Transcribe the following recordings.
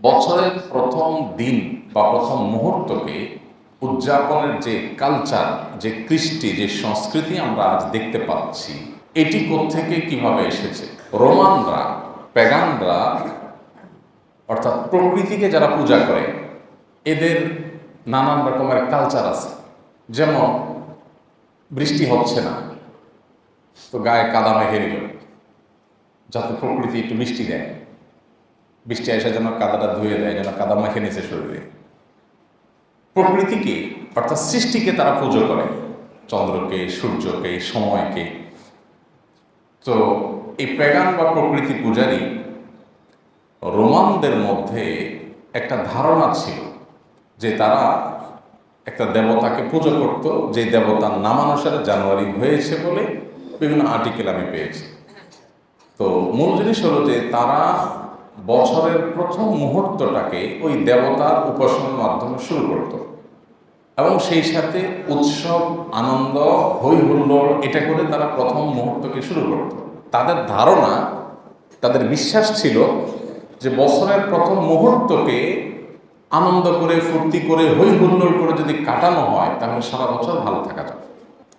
বছরের প্রথম দিন বা প্রথম মুহূর্তকে উদযাপনের যে কালচার, যে কৃষ্টি, যে সংস্কৃতি আমরা আজ দেখতে পাচ্ছি, এটি কোত্থেকে কিভাবে এসেছে? রোমানরা, প্যাগানরা, অর্থাৎ প্রকৃতিকে যারা পূজা করে, এদের নানান রকমের কালচার আছে। যেমন বৃষ্টি হচ্ছে না, তো গায়ে কাদা মেখে নিল যাতে প্রকৃতি একটু বৃষ্টি দেয়, বৃষ্টি এসে যেন কাদাটা ধুয়ে দেয়, যেন কাদা মেখে নিচে শরীরে। প্রকৃতিকে অর্থাৎ সৃষ্টিকে তারা পুজো করে, চন্দ্রকে, সূর্যকে, সময়কে। তো এই প্যাগান বা প্রকৃতি পূজারই রোমানদের মধ্যে একটা ধারণা ছিল যে তারা একটা দেবতাকে পুজো করত, যে দেবতার নামানুসারে জানুয়ারি হয়েছে বলে বিভিন্ন আর্টিকেল আমি পেয়েছি। তো মূল জিনিস হলো যে তারা বছরের প্রথম মুহূর্তটাকে ওই দেবতার উপাসনার মাধ্যমে শুরু করত এবং সেই সাথে উৎসব, আনন্দ, হই হুল্লোড় এটা করে তারা প্রথম মুহূর্তকে শুরু করত। তাদের ধারণা, তাদের বিশ্বাস ছিল যে বছরের প্রথম মুহূর্তকে আনন্দ করে, ফুর্তি করে, হই হুল্লোড় করে যদি কাটানো হয় তাহলে সারা বছর ভালো থাকা যাবে।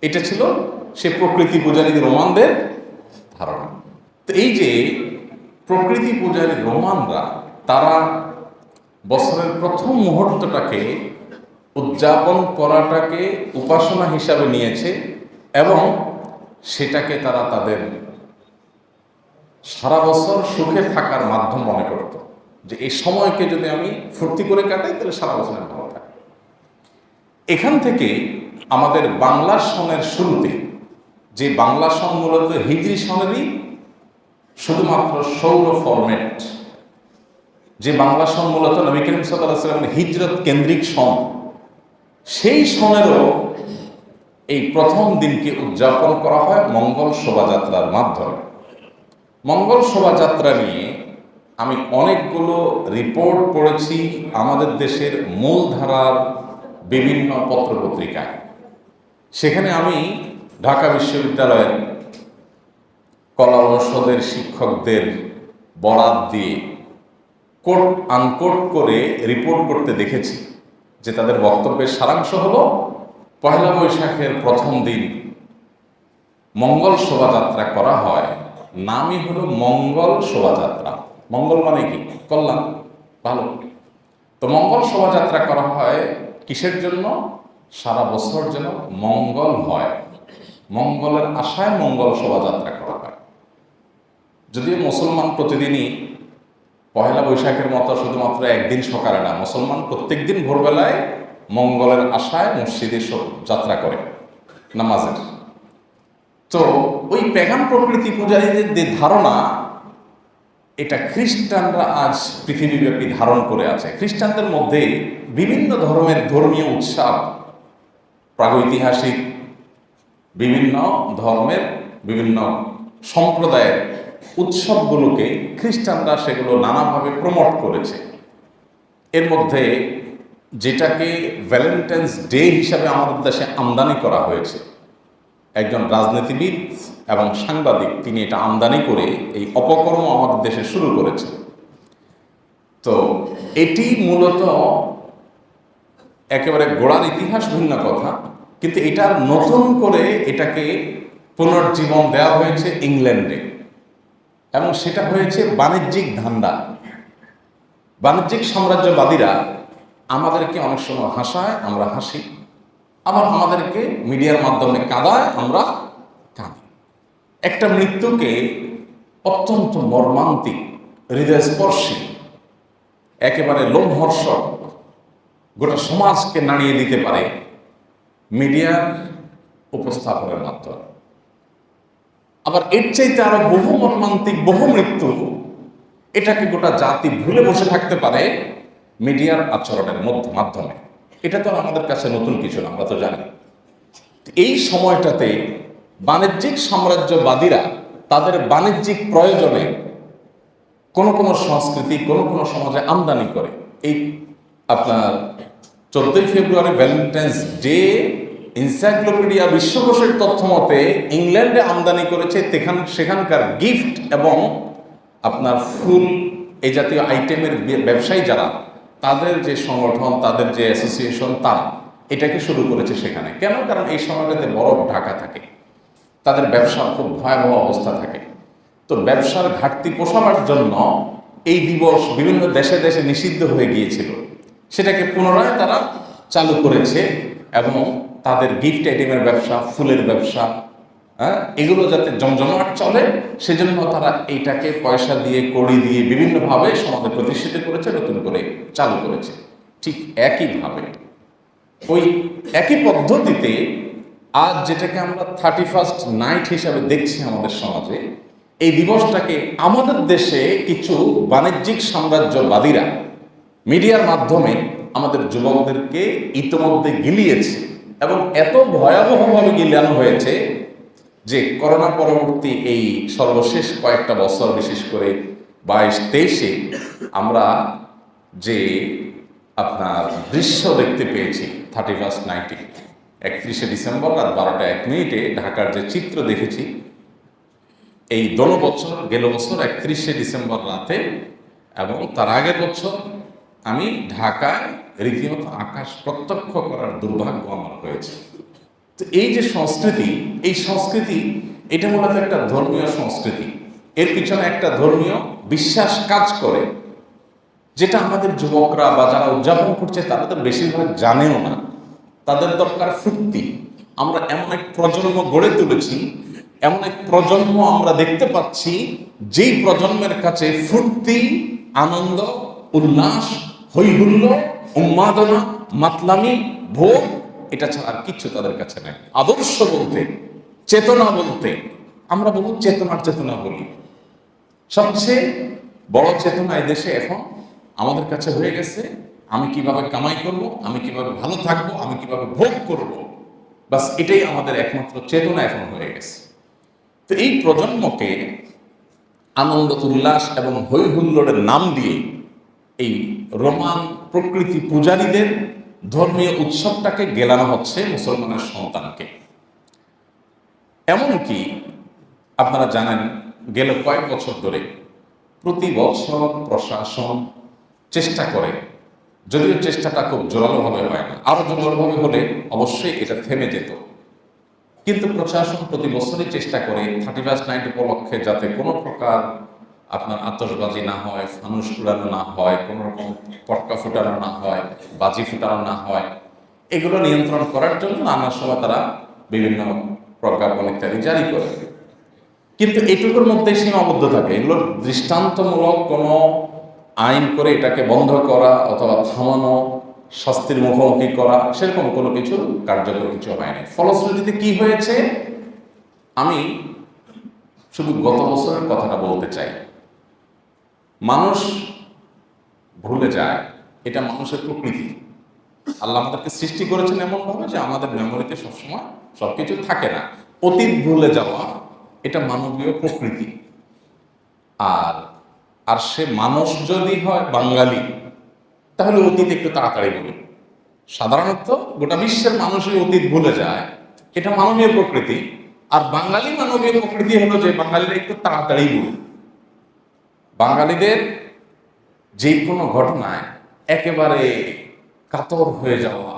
এটা ছিল সে প্রকৃতি পূজারী রোমানদের ধারণা। তো এই যে প্রকৃতি পূজারী রোমানরা, তারা বছরের প্রথম মুহূর্তটাকে উদযাপন করাটাকে উপাসনা হিসাবে নিয়েছে এবং সেটাকে তারা তাদের সারা বছর সুখে থাকার মাধ্যম মনে করত, যে এই সময়কে যদি আমি ফুর্তি করে কাটাই তাহলে সারা বছর আমি ভালো থাকি। এখান থেকে আমাদের বাংলা সনের শুরুতে, যে বাংলা সন মূলত হিজরি সনেরই শুধুমাত্র সৌর ফরম্যাট, যে বাংলা সন মূলত নবী করিম সাল্লাল্লাহু আলাইহি ওয়াসাল্লামের হিজরত কেন্দ্রিক সন, সেই সনেরও এই প্রথম দিনকে উদযাপন করা হয় মঙ্গল শোভাযাত্রার মাধ্যমে। মঙ্গল শোভাযাত্রা নিয়ে আমি অনেকগুলো রিপোর্ট পড়েছি আমাদের দেশের মূলধারার বিভিন্ন পত্রপত্রিকায়। সেখানে আমি ঢাকা বিশ্ববিদ্যালয়ের কলা অনুষদের শিক্ষকদের বরাত দিয়ে কোট আনকোট করে রিপোর্ট করতে দেখেছি যে তাদের বক্তব্যের সারাংশ হলো পয়লা বৈশাখের প্রথম দিন মঙ্গল শোভাযাত্রা করা হয়, নামই হলো মঙ্গল শোভাযাত্রা। মঙ্গল মানে কি? কল্যাণ, ভালো। তো মঙ্গল শোভাযাত্রা করা হয় কিসের জন্য? সারা বছর যেন মঙ্গল হয়, মঙ্গলের আশায় মঙ্গল শোভাযাত্রা করা হয়। যদিও মুসলমান প্রতিদিনই পয়লা বৈশাখের মতো শুধুমাত্র একদিন সকালে না, মুসলমান প্রত্যেক দিন ভোরবেলায় মঙ্গলের আশায় মসজিদে যাত্রা করে নামাজের। তো ওই প্যাগান প্রকৃতি পূজারীদের যে ধারণা, এটা খ্রিস্টানরা আজ পৃথিবীব্যাপী ধারণ করে আছে। খ্রিস্টানদের মধ্যে বিভিন্ন ধর্মের ধর্মীয় উৎসব, প্রাগৈতিহাসিক বিভিন্ন ধর্মের বিভিন্ন সম্প্রদায়ের উৎসবগুলোকে খ্রিস্টানরা সেগুলো নানাভাবে প্রমোট করেছে। এর মধ্যে যেটাকে ভ্যালেন্টাইন্স ডে হিসাবে আমাদের দেশে আমদানি করা হয়েছে, একজন রাজনীতিবিদ এবং সাংবাদিক তিনি এটা আমদানি করে এই অপকর্ম আমাদের দেশে শুরু করেছে। তো এটি মূলত একেবারে গোড়ার ইতিহাস ভিন্ন কথা, কিন্তু এটার নতুন করে এটাকে পুনর্জীবন দেওয়া হয়েছে ইংল্যান্ডে, এবং সেটা হয়েছে বাণিজ্যিক ধান্দা। বাণিজ্যিক সাম্রাজ্যবাদীরা আমাদেরকে অনেক সময় হাসায়, আমরা হাসি, আবার আমাদেরকে মিডিয়ার মাধ্যমে কাঁদায়, আমরা কাঁদি। একটা মৃত্যুকে অত্যন্ত মর্মান্তিক, হৃদয়স্পর্শী, একেবারে লোমহর্ষক, গোটা সমাজকে নাড়িয়ে দিতে পারে মিডিয়ার উপস্থাপনের মাধ্যমে। আবার এর চাইতে আরো বহু মর্মান্তিক বহু মৃত্যু, এটাকে গোটা জাতি ভুলে বসে থাকতে পারে মিডিয়ার আচরণের মাধ্যমে। এটা তো আমাদের কাছে নতুন কিছু না, আমরা তো জানি। এই সময়টাতে বাণিজ্যিক সাম্রাজ্যবাদীরা তাদের বাণিজ্যিক প্রয়োজনে কোনো কোনো সংস্কৃতি কোনো কোনো সমাজে আমদানি করে। এই আপনার 14 ফেব্রুয়ারি ভ্যালেন্টাইন্স ডে এনসাইক্লোপিডিয়া বিশ্বকোষের তথ্য মতে ইংল্যান্ডে আমদানি করেছে সেখানকার গিফট এবং আপনার ফুল এই জাতীয় আইটেমের ব্যবসায়ী যারা, তাদের যে সংগঠন, তাদের যে অ্যাসোসিয়েশন, তারা এটাকে শুরু করেছে সেখানে। কেন? কারণ এই সময়টাতে বরফ ঢাকা থাকে, তাদের ব্যবসা খুব ভয়াবহ অবস্থা থাকে। তো ব্যবসার ঘাটতি পোষাবার জন্য এই দিবস বিভিন্ন দেশে দেশে নিষিদ্ধ হয়ে গিয়েছিল, সেটাকে পুনরায় তারা চালু করেছে এবং তাদের গিফট আইটেমের ব্যবসা, ফুলের ব্যবসা, এগুলো যাতে জমজমাট চলে সেজন্য তারা এইটাকে পয়সা দিয়ে, কড়ি দিয়ে বিভিন্নভাবে সমাজে প্রতিষ্ঠিত করেছে, নতুন করে চালু করেছে। ঠিক একইভাবে ওই একই পদ্ধতিতে আজ যেটাকে আমরা 31st নাইট হিসাবে দেখছি আমাদের সমাজে, এই দিবসটাকে আমাদের দেশে কিছু বাণিজ্যিক সাম্রাজ্যবাদীরা মিডিয়ার মাধ্যমে আমাদের যুবকদেরকে ইতোমধ্যে গিলিয়েছে এবং এত ভয়াবহভাবে গিলানো হয়েছে যে করোনা পরবর্তী এই সর্বশেষ কয়েকটা বছর, বিশেষ করে 22-23-এ আমরা যে আপনার দৃশ্য দেখতে পেয়েছি 31st নাইটে, 31শে ডিসেম্বর রাত 12টা 1 মিনিটে ঢাকার যে চিত্র দেখেছি, এই দোনো বছর, গেল বছর 31শে ডিসেম্বর রাতে এবং তার আগের বছর আমি ঢাকায় রীতিমতো আকাশ প্রত্যক্ষ করার দুর্ভাগ্য আমার হয়েছে। তো এই যে সংস্কৃতি, এই সংস্কৃতি এটা মূলত একটা ধর্মীয় সংস্কৃতি, এর পিছনে একটা ধর্মীয় বিশ্বাস কাজ করে, যেটা আমাদের যুবকরা বা যারা উদযাপন করছে তারা তো বেশিরভাগ জানেও না। তাদের দরকার ফুর্তি। আমরা এমন এক প্রজন্ম গড়ে তুলেছি, এমন এক প্রজন্ম আমরা দেখতে পাচ্ছি, যেই প্রজন্মের কাছে ফুর্তি, আনন্দ, উল্লাস, হৈহুল্লোড়, উন্মাদনা, মাতলামি, ভোগ, এটা ছাড়া আর কিচ্ছু তাদের কাছে নেই। আদর্শ বলতে, চেতনা বলতে, আমরা বহু চেতনা বলি। সবচেয়ে বড় চেতনা এই দেশে এখন আমাদের কাছে হয়ে গেছে আমি কিভাবে কামাই করব, আমি কিভাবে ভালো থাকবো, আমি কিভাবে ভোগ করব, বাস এটাই আমাদের একমাত্র চেতনা এখন হয়ে গেছে। তো এই প্রজন্মকে আনন্দ, উল্লাস এবং হৈ হুল্লোড়ের নাম দিয়ে এই রোমান প্রকৃতি পূজারীদের ধর্মীয় উৎসবটাকে গেলানো হচ্ছে মুসলমানের সন্তানকে। এমনকি আপনারা জানেন গেল কয়েক বছর ধরে প্রতি বছর প্রশাসন চেষ্টা করে, যদিও চেষ্টাটা খুব জোরালোভাবে হয় না, আরো জোরালোভাবে হলে অবশ্যই এটা থেমে যেত, কিন্তু প্রশাসন প্রতি বছরই চেষ্টা করে 31st নাইট উপলক্ষে যাতে কোনো প্রকার আপনার আতশবাজি না হয়, ফানুস উড়ানো না হয়, কোনো রকম পটকা ফুটানো না হয়, বাজি ফুটানো না হয়, এগুলো নিয়ন্ত্রণ করার জন্য নানা সময় তারা বিভিন্ন প্রজ্ঞাপন ইত্যাদি জারি করে। কিন্তু এটুকুর মধ্যে সীমাবদ্ধ থাকে, এগুলোর দৃষ্টান্তমূলক কোনো আইন করে এটাকে বন্ধ করা অথবা থামানো, শাস্তির মুখোমুখি করা, সেরকম কোনো কিছু কার্যকর কিছু হয়নি। ফলশ্রুতিতে কি হয়েছে, আমি শুধু গত বছরের কথাটা বলতে চাই। মানুষ ভুলে যায়, এটা মানুষের প্রকৃতি। আল্লাহ আমাদেরকে সৃষ্টি করেছেন এমনভাবে যে আমাদের মেমোরিতে সবসময় সবকিছু থাকে না। অতীত ভুলে যাওয়া এটা মানবীয় প্রকৃতি। আর সে মানুষ যদি হয় বাঙালি, তাহলে অতীত একটু তাড়াতাড়ি বলি। সাধারণত গোটা বিশ্বের মানুষই অতীত ভুলে যায়, এটা মানবীয় প্রকৃতি। আর বাঙালি মানবীয় প্রকৃতি হলো যে বাঙালিরা একটু তাড়াতাড়ি বলি। বাঙালিদের যে কোনো ঘটনায় একেবারে কাতর হয়ে যাওয়া,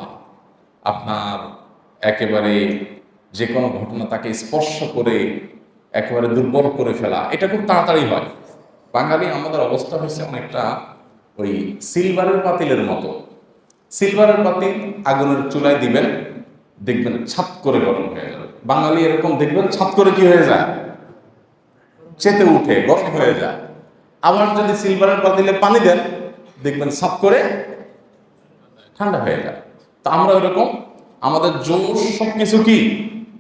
আপনার একেবারে যে কোনো ঘটনা তাকে স্পর্শ করে একেবারে দুর্বল করে ফেলা, এটা খুব তাড়াতাড়ি হয়। বাঙালি আমাদের অবস্থা হয়েছে অনেকটা ওই সিলভারের পাতিলের মতো। সিলভারের পাতিল আগুনের চুলায় দিবেন, দেখবেন ছাপ করে গরম হয়ে যাবে। বাঙালি এরকম দেখবেন ছাপ করে কি হয়ে যায়, চেতে উঠে গরম হয়ে যায়। আবার যদি সিলভারের পাতিলে পানি দেন, দেখবেন ছাপ করে ঠান্ডা হয়ে যায়। তা আমরা এরকম, আমাদের জোশ সবকিছু কি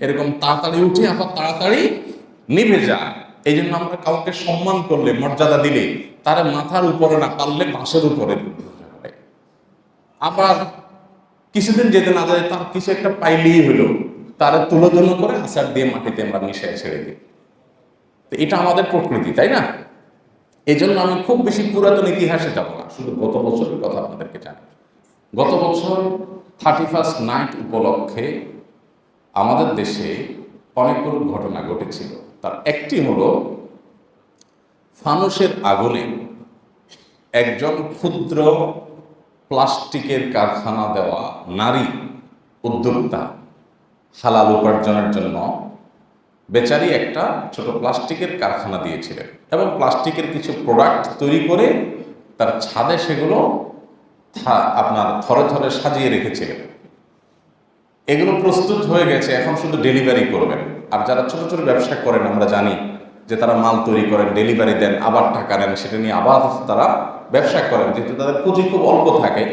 এরকম তাড়াতাড়ি উঠে আবার তাড়াতাড়ি নিভে যায়। এই জন্য আমরা কাউকে সম্মান করলে, মর্যাদা দিলে, তার মাথার উপরে না, পারলে বাঁশের উপরে। আবার কিছুদিন যেতে না যায়, তার কিছু একটা পাইলেই হলো, তার তুলোধুলো করে আচার দিয়ে মাটিতে আমরা মিশিয়ে ছেড়ে দিই। তো এটা আমাদের প্রকৃতি, তাই না? এই জন্য আমি খুব বেশি পুরাতন ইতিহাসে যাব না, শুধু গত বছরের কথা আপনাদেরকে জানি। গত বছর 31st নাইট উপলক্ষে আমাদের দেশে অনেকগুলো ঘটনা ঘটেছিল। তার একটি হলো ফানুসের আগুনে একজন ক্ষুদ্র প্লাস্টিকের কারখানা দেওয়া নারী উদ্যোক্তা হালাল উপার্জনের জন্য বেচারি একটা ছোট প্লাস্টিকের কারখানা দিয়েছিলেন এবং প্লাস্টিকের কিছু প্রোডাক্ট তৈরি করে তার ছাদে সেগুলো আপনার থরে থরে সাজিয়ে রেখেছিলেন। এগুলো প্রস্তুত হয়ে গেছে, এখন শুধু ডেলিভারি করবেন। আর যারা ছোট ছোট ব্যবসা করেন আমরা জানি যে তারা মাল তৈরি করেন, ডেলিভারি দেন, আবার টাকা নেন, সেটা নিয়ে আবার তারা ব্যবসা করেন, যেহেতু তাদের পুঁজি খুব অল্প থাকে।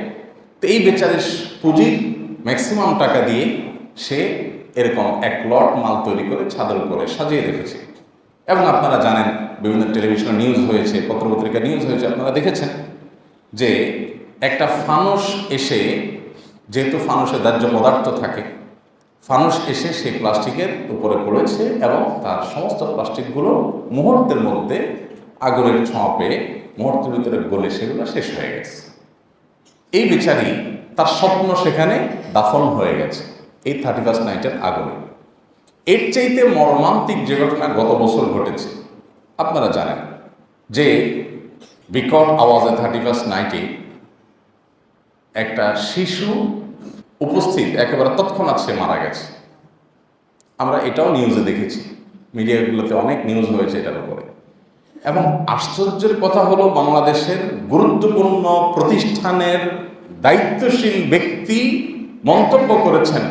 তো এই বেচারির পুঁজির ম্যাক্সিমাম টাকা দিয়ে সে এরকম এক লট মাল তৈরি করে ছাদের উপরে সাজিয়ে রেখেছে। এবং আপনারা জানেন, বিভিন্ন টেলিভিশনে নিউজ হয়েছে, পত্রপত্রিকা নিউজ হয়েছে, আপনারা দেখেছেন যে একটা ফানুস এসে, যেহেতু ফানুসে দাহ্য পদার্থ থাকে, ফানুস এসে সেই প্লাস্টিকের উপরে পড়েছে এবং তার সমস্ত প্লাস্টিকগুলো মুহূর্তের মধ্যে আগুনের ছোঁয়া পেয়ে মুহূর্তের ভিতরে গলে সেগুলো শেষ হয়ে গেছে। এই বেচারি তার স্বপ্ন সেখানে দাফন হয়ে গেছে এই 31st নাইটের আগুনে। এর চাইতে মর্মান্তিক যে ঘটনা গত বছর ঘটেছে আপনারা জানেন যে বিকট আওয়াজে 31st নাইটে একটা শিশু উপস্থিত, একেবারে তৎক্ষণাৎ সে মারা গেছে। আমরা এটাও নিউজে দেখেছি, মিডিয়াগুলোতে অনেক নিউজ হয়েছে এটার উপরে। এবং আশ্চর্যের কথা হলো, বাংলাদেশের গুরুত্বপূর্ণ প্রতিষ্ঠানের দায়িত্বশীল ব্যক্তি মন্তব্য করেছেন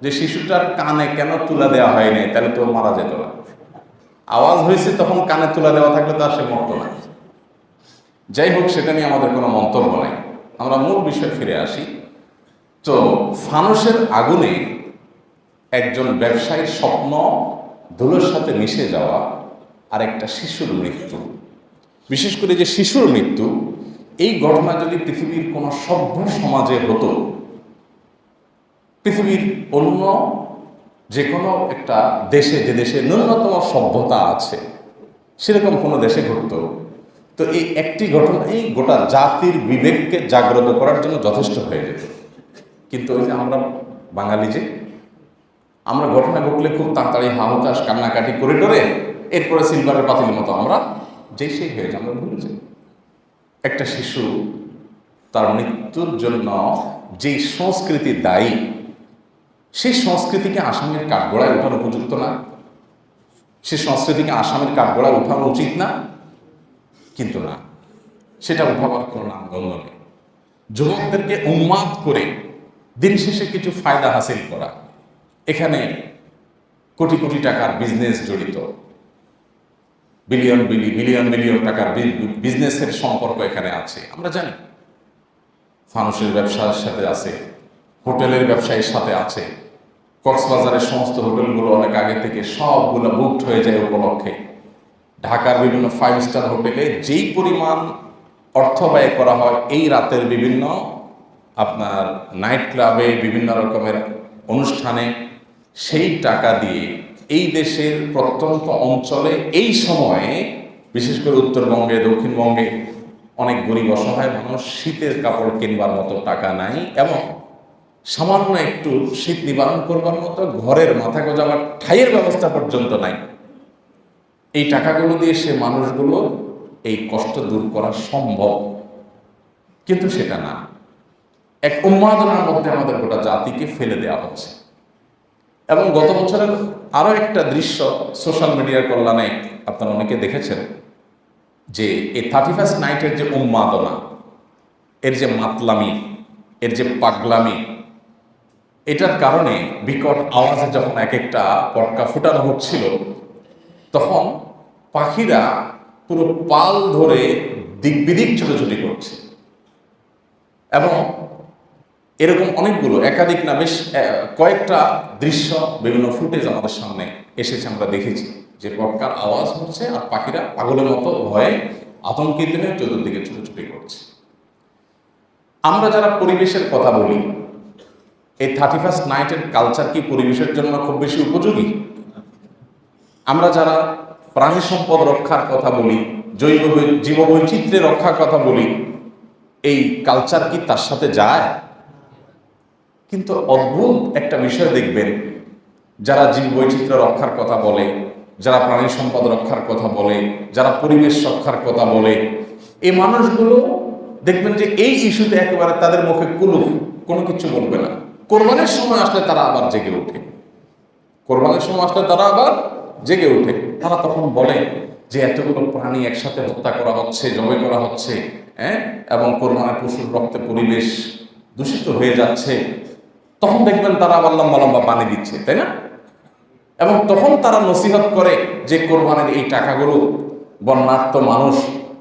যে শিশুটার কানে কেন তুলা দেওয়া হয়নি, তাহলে তো মারা যেত না। আওয়াজ হয়েছে তখন কানে তুলা দেওয়া থাকলে তো আর সে মরত না। যাই হোক, সেটা নিয়ে আমাদের কোনো মন্তব্য নাই, আমরা মূল বিষয়ে ফিরে আসি। তো ফানুসের আগুনে একজন ব্যবসায়ীর স্বপ্ন ধুলোর সাথে মিশে যাওয়া আর একটা শিশুর মৃত্যু, বিশেষ করে যে শিশুর মৃত্যু, এই ঘটনা যদি পৃথিবীর কোনো সভ্য সমাজে হতো, পৃথিবীর অন্য যে কোনো একটা দেশে, যে দেশে ন্যূনতম সভ্যতা আছে সেরকম কোনো দেশে ঘটতো, তো এই একটি ঘটনাই গোটা জাতির বিবেককে জাগ্রত করার জন্য যথেষ্ট হয়ে যেত। কিন্তু ওই যে আমরা বাঙালি, যে আমরা ঘটনা ঘটলে খুব তাড়াতাড়ি হাহুতাশ কান্নাকাটি করে টরে এরপরে সিলভারের পাতিলের মতো আমরা যেই সেই হয়ে যাই, আমরা ভুলে যাই। একটা শিশু তার মৃত্যুর জন্য যেই সংস্কৃতি দায়ী, সেই সংস্কৃতিকে আসামের কাঠগড়ায় ওঠানো উপযুক্ত না, সে সংস্কৃতিকে আসামের কাঠগড়ায় ওঠানো উচিত না, কিন্তু না, সেটা উঠাবার কোনো নামগন্ধ নেই। যুবকদেরকে উন্মাদ করে দিন শেষে কিছু ফায়দা হাসিল করা, এখানে কোটি কোটি টাকার বিজনেস জড়িত, মিলিয়ন মিলিয়ন টাকার বিজনেসের সম্পর্ক এখানে আছে। আমরা জানি ফানুসের ব্যবসার সাথে আছে, হোটেলের ব্যবসায়ীর সাথে আছে। কক্সবাজারের সমস্ত হোটেলগুলো অনেক আগে থেকে সবগুলো বুকড হয়ে যায় উপলক্ষে। ঢাকার বিভিন্ন 5 স্টার হোটেলে যেই পরিমাণ অর্থ ব্যয় করা হয় এই রাতের বিভিন্ন আপনার নাইট ক্লাবে, বিভিন্ন রকমের অনুষ্ঠানে, সেই টাকা দিয়ে এই দেশের প্রত্যন্ত অঞ্চলে এই সময়ে, বিশেষ করে উত্তরবঙ্গে, দক্ষিণবঙ্গে অনেক গরিব অসহায় মানুষ শীতের কাপড় কিনবার মতো টাকা নাই এবং সামান্য একটু শীত নিবারণ করবার মতো ঘরের মাথা গোজাবার ঠাইয়ের ব্যবস্থা পর্যন্ত নাই। এই টাকাগুলো দিয়ে সে মানুষগুলো এই কষ্ট দূর করা সম্ভব, কিন্তু সেটা না। এক উন্মাদনার মধ্যে আমাদের গোটা জাতিকে ফেলে দেওয়া হচ্ছে। এবং গত বছরের আরো একটা দৃশ্য সোশ্যাল মিডিয়ার কল্যাণে আপনারা অনেকে দেখেছেন যে এই 31st নাইটের যে উন্মাদনা, এর যে মাতলামি, এর যে পাগলামি, এটার কারণে বিকট আওয়াজে যখন এক একটা পটকা ফুটানো হচ্ছিল, তখন পাখিরা পুরো পাল ধরে দিক বিদিক ছোটাছুটি করছে। এবং এরকম অনেকগুলো, একাধিক না, বেশ কয়েকটা দৃশ্য, বিভিন্ন ফুটেজ আমাদের সামনে এসেছে, আমরা দেখেছি যে পটকার আওয়াজ হচ্ছে আর পাখিরা পাগলের মতো ভয়ে আতঙ্কিত হয়ে চতুর্দিকে ছুটোছুটি করছে। আমরা যারা পরিবেশের কথা বলি, এই 31st নাইটের কালচার কি পরিবেশের জন্য খুব বেশি উপযোগী? আমরা যারা প্রাণী সম্পদ রক্ষার কথা বলি, জীববৈচিত্র্য রক্ষার কথা বলি, এই কালচার কি তার সাথে যায়? কিন্তু অদ্ভুত একটা বিষয় দেখবেন, যারা জীববৈচিত্র্য রক্ষার কথা বলে, যারা প্রাণী সম্পদ রক্ষার কথা বলে, যারা পরিবেশ রক্ষার কথা বলে, এই মানুষগুলো দেখবেন যে এই ইস্যুতে একেবারে তাদের মুখে কুলুপ, কোনো কিছু বলবে না। কোরবানির সময় আসলে তারা আবার জেগে ওঠে, কোরবানির সময় আসলে তারা আবার জেগে ওঠে। তারা তখন বলে যে এতগুলো প্রাণী একসাথে হত্যা করা হচ্ছে, জবাই করা হচ্ছে, হ্যাঁ, এবং কোরবানির পশুর রক্তে পরিবেশ দূষিত হয়ে যাচ্ছে। তখন দেখবেন তারা আবার লম্বা লম্বা পানি দিচ্ছে, তাই না? এবং তখন তারা নসিহত করে যে কোরবানির এই টাকাগুলো বন্যার্থ মানুষ,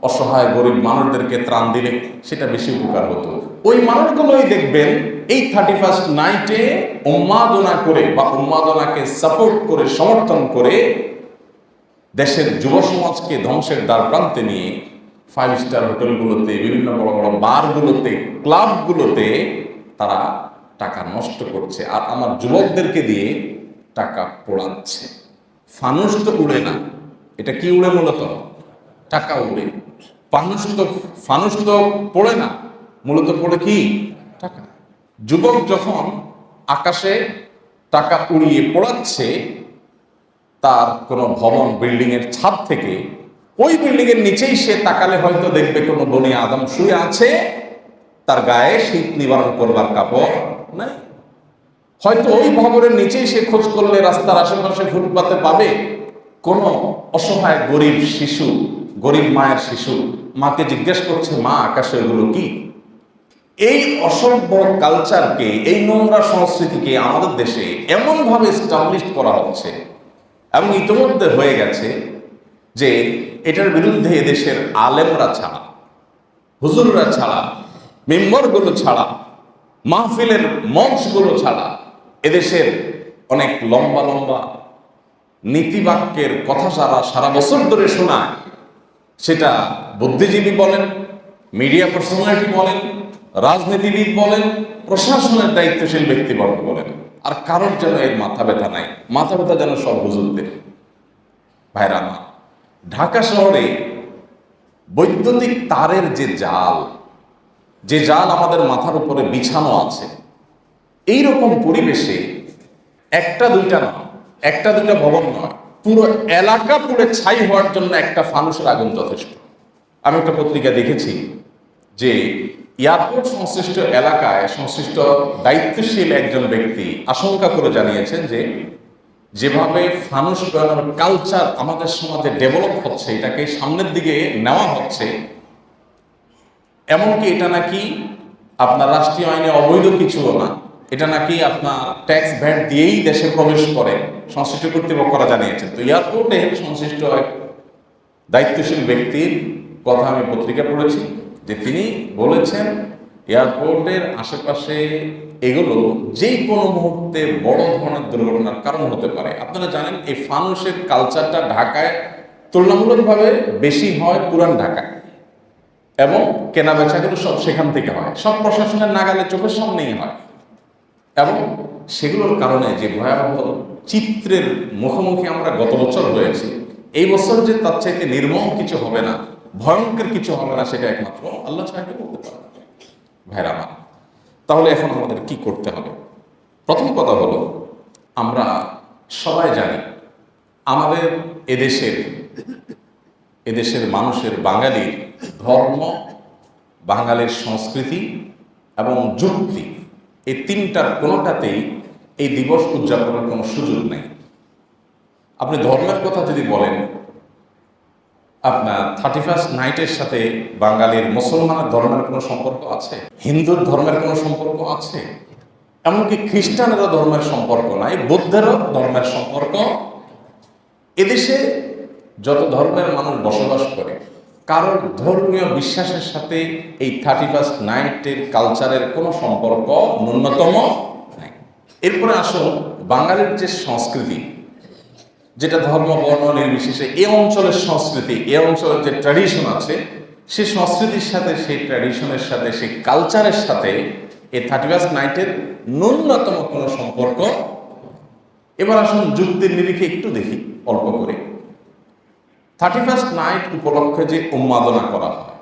অসহায় গরিব মানুষদেরকে ত্রাণ দিলে সেটা বেশি উপকার হতো। ওই মানুষগুলোই দেখবেন এই 31st নাইটে উন্মাদনা করে বা উন্মাদনাকে সাপোর্ট করে, সমর্থন করে দেশের যুব সমাজকে ধ্বংসের দ্বার প্রান্তে নিয়ে 5 স্টার হোটেলগুলোতে, বিভিন্ন বড় বড় বারগুলোতে, ক্লাবগুলোতে তারা টাকা নষ্ট করছে, আর আমার যুবকদেরকে দিয়ে টাকা পোড়াচ্ছে। ফানুস তো উড়ে না, এটা কি উড়ে? মূলত টাকা উড়ে। ফানুস তো পড়ে না, মূলত পড়ে কি? টাকা। যুবক যখন আকাশে টাকা উড়িয়ে পোড়াচ্ছে তার কোনো ভবন, বিল্ডিং এর ছাদ থেকে, ওই বিল্ডিং এর নিচেই সে তাকালে হয়তো দেখবে কোনো বনি আদম শুয়ে আছে, তার গায়ে শীত নিবারণ করবার কাপড় নাই। হয়তো ওই ভবনের নিচেই সে খোঁজ করলে রাস্তার আশেপাশে ফুটপাতে পাবে কোনো অসহায় গরিব শিশু, গরিব মায়ের শিশু মাকে জিজ্ঞেস করছে, মা আকাশে ওগুলো কি? এই অসভ্য কালচারকে, এই নোংরা সংস্কৃতিকে আমাদের দেশে এমনভাবে এস্টাবলিশ করা হচ্ছে এবং ইতিমধ্যে হয়ে গেছে যে এটার বিরুদ্ধে এদেশের আলেমরা ছাড়া, হুজুররা ছাড়া, মেম্বরগুলো ছাড়া, মাহফিলের মঞ্চগুলো ছাড়া এদেশের অনেক লম্বা লম্বা নীতিবাক্যের কথা সারা বছর ধরে শোনায়, সেটা বুদ্ধিজীবী বলেন, মিডিয়া পার্সোনালিটি বলেন, রাজনীতিবিদ বলেন, প্রশাসনের দায়িত্বশীল ব্যক্তিবর্গ বলেন, আর কারোর যেন এর মাথা ব্যথা নাই। মাথা ব্যথা যেন সব হুজুরদের। ভাইরা আমার, ঢাকা শহরে বৈদ্যুতিক তারের যে জাল আমাদের মাথার উপরে বিছানো আছে, এইরকম পরিবেশে একটা দুইটা ভবন নয়, পুরো এলাকা পুরো ছাই হওয়ার জন্য একটা ফানুসের আগুন যথেষ্ট। আমি একটা পত্রিকা দেখেছি যে এয়ারপোর্ট সংশ্লিষ্ট এলাকায় সংশ্লিষ্ট দায়িত্বশীল একজন ব্যক্তি আশঙ্কা করে জানিয়েছেন যে যেভাবে ফানুস বানানোর কালচার আমাদের সমাজে ডেভেলপ হচ্ছে, এটাকে সামনের দিকে নেওয়া হচ্ছে, এমনকি এটা নাকি আপনার রাষ্ট্রীয় আইনে অবৈধ কিছুও না, এটা নাকি আপনার ট্যাক্স ভ্যাট দিয়েই দেশে প্রবেশ করে, সংশ্লিষ্ট কর্তৃপক্ষরা জানিয়েছেন। তো এয়ারপোর্টের সংশ্লিষ্ট এক দায়িত্বশীল ব্যক্তির কথা আমি পত্রিকা পড়েছি যে তিনি বলেছেন এয়ারপোর্টের আশেপাশে এগুলো যে কোনো মুহূর্তে বড় ধরনের দুর্ঘটনার কারণ হতে পারে। আপনারা জানেন এই ফানুসের কালচারটা ঢাকায় তুলনামূলকভাবে বেশি হয় পুরান ঢাকায়, এবং কেনা বেচাগুলো সব সেখান থেকে হয়, সব প্রশাসনের নাগালে চোখের সামনেই হয়, এবং সেগুলোর কারণে যে ভয়াবহ চিত্রের মুখোমুখি আমরা গত বছর হয়েছি, এই বছর যে তার চাইতে নির্মম কিছু হবে না, ভয়ঙ্কর কিছু হবে না, সেটা একমাত্র আল্লাহ ছাড়া বলতে পারে। ভাইরা আমার, তাহলে এখন আমাদের কি করতে হবে? প্রথম কথা হলো, আমরা সবাই জানি আমাদের এদেশের মানুষের, বাঙালির ধর্ম, বাঙালির সংস্কৃতি এবং যুক্তি, এই তিনটার কোনোটাতেই এই দিবস উদযাপনের কোনো সুযোগ নেই। আপনি ধর্মের কথা যদি বলেন, আপনার 31st নাইটের সাথে বাঙালির মুসলমানের ধর্মের কোনো সম্পর্ক আছে? হিন্দুর ধর্মের কোনো সম্পর্ক আছে? এমনকি খ্রিস্টানেরও ধর্মের সম্পর্ক নাই, বৌদ্ধেরও ধর্মের সম্পর্ক। এদেশে যত ধর্মের মানুষ বসবাস করে, কারোর ধর্মীয় বিশ্বাসের সাথে এই 31st নাইটের কালচারের কোনো সম্পর্ক ন্যূনতম নাই। এরপরে আসুন, বাঙালির যে সংস্কৃতি, যেটা ধর্ম বর্ণ নির্বিশেষে এই অঞ্চলের সংস্কৃতি, এই অঞ্চলের যে ট্র্যাডিশন আছে, সেই সংস্কৃতির সাথে, সেই ট্র্যাডিশনের সাথে, সেই কালচারের সাথে এই 31st নাইটের ন্যূনতম কোনো সম্পর্ক। এবার আসুন যুক্তির নিরিখে একটু দেখি অল্প করে। 31st নাইট উপলক্ষে যে উন্মাদনা করা হয়,